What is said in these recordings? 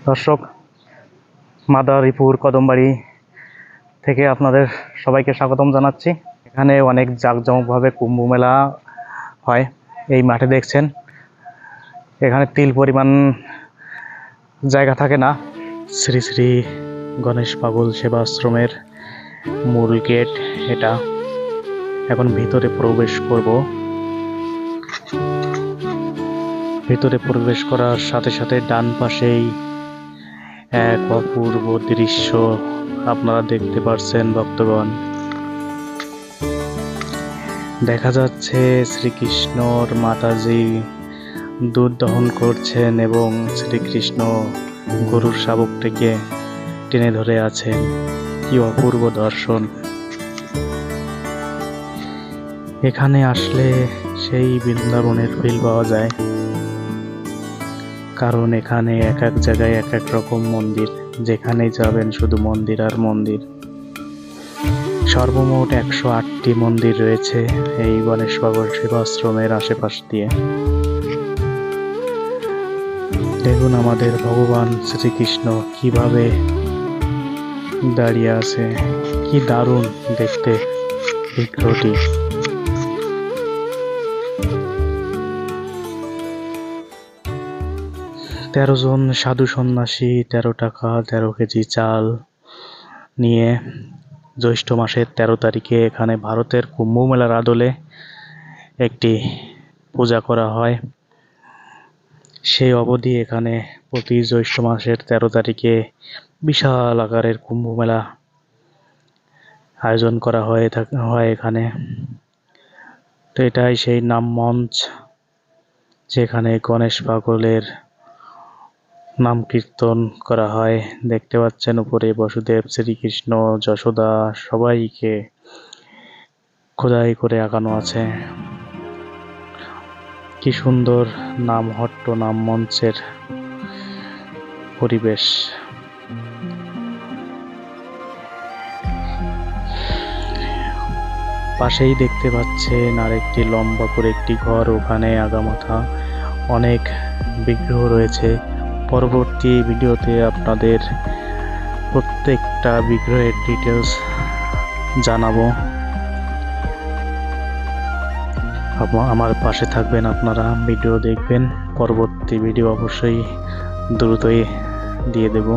দর্শক, মাদারীপুর কদমবাড়ি থেকে আপনাদের সবাইকে স্বাগতম জানাচ্ছি। এখানে অনেক জাঁকজমকভাবে কুম্ভ মেলা হয়। এই মাঠে দেখছেন, এখানে তিল পরিমাণ জায়গা থাকে না। শ্রী শ্রী গণেশ পাগল সেবাশ্রমের মূল গেট এটা। এখন ভিতরে প্রবেশ করব। ভিতরে প্রবেশ করার সাথে সাথে ডান পাশেই এক অপূর্ব দৃশ্য আপনারা দেখতে পাচ্ছেন ভক্তগণ। দেখা যাচ্ছে শ্রীকৃষ্ণর মাতাজি দুধ দহন করছেন এবং শ্রীকৃষ্ণ গরুর শাবকটিকে টেনে ধরে আছেন। কি অপূর্ব দর্শন! এখানে আসলে সেই বৃন্দাবনের ফিল পাওয়া যায়, কারণ এখানে এক এক জায়গায় এক এক রকম মন্দির। যেখানে যাবেন শুধু মন্দির আর মন্দির। সর্বমোট 108টি মন্দির রয়েছে এই গণেশ পাগল সেবাশ্রমের আশেপাশ দিয়ে। দেখুন আমাদের ভগবান শ্রীকৃষ্ণ কিভাবে দাঁড়িয়ে আছে। কি দারুণ দেখতে বিগ্রহটি। তেরো জন সাধু সন্ন্যাসী 13 টাকা 13 কেজি চাল নিয়ে জ্যৈষ্ঠ মাসের 13 তারিখে এখানে ভারতের কুম্ভ মেলার আদলে একটি পূজা করা হয়। সেই অবধি এখানে প্রতি জ্যৈষ্ঠ মাসের 13 তারিখে বিশাল আকারের কুম্ভ মেলা আয়োজন করা হয় এখানে। তো এটাই সেই নাম মঞ্চ, যেখানে গণেশ পাগলের নাম কীর্তন করা হয়। দেখতে পাচ্ছেন উপরে বসুদেব, শ্রীকৃষ্ণ, যশোদা সবাইকে খোদাই করে আঁকানো আছে। কি সুন্দর নামহট্ট নাম মঞ্চের পরিবেশ। পাশেই দেখতে পাচ্ছেন আরেকটি লম্বা করে একটি ঘর, ওখানে আগামাথা অনেক বিগ্রহ রয়েছে। পরবর্তী ভিডিওতে আপনাদের প্রত্যেকটা বিগ্রহের ডিটেলস জানাবো। আমার পাশে থাকবেন, আপনারা ভিডিও দেখবেন। পরবর্তী ভিডিও অবশ্যই দ্রুতই দিয়ে দেব।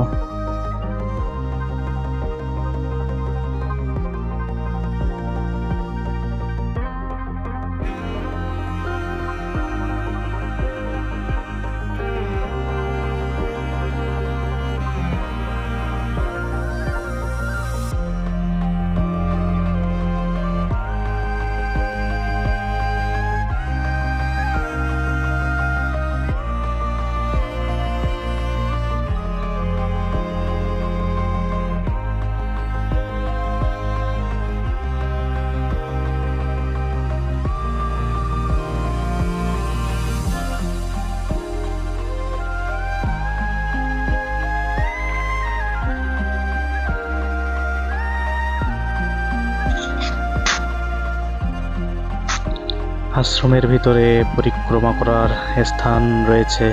আশ্রমের ভিতরে পরিক্রমা করার স্থান রয়েছে।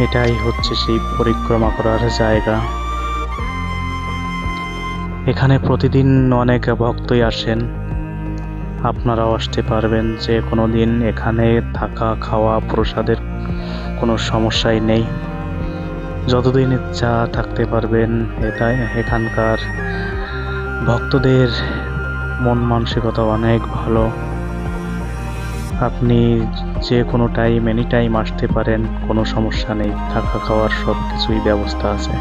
এটাই হচ্ছে সেই পরিক্রমা করার জায়গা। এখানে প্রতিদিন অনেক ভক্তই আসেন। আপনারাও আসতে পারবেন যে কোনো দিন। এখানে থাকা খাওয়া প্রসাদের কোনো সমস্যাই নেই। যতদিন ইচ্ছা থাকতে পারবেন। এখানকার ভক্তদের মন মানসিকতা অনেক ভালো। আপনি যে কোনো টাইম এনি টাইম আসতে পারেন, কোনো সমস্যা নেই। থাকা খাওয়ার সব কিছুই ব্যবস্থা আছে।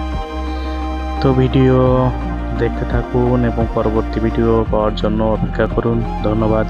তো ভিডিও দেখতে থাকুন এবং পরবর্তী ভিডিও পাওয়ার জন্য অপেক্ষা করুন। ধন্যবাদ।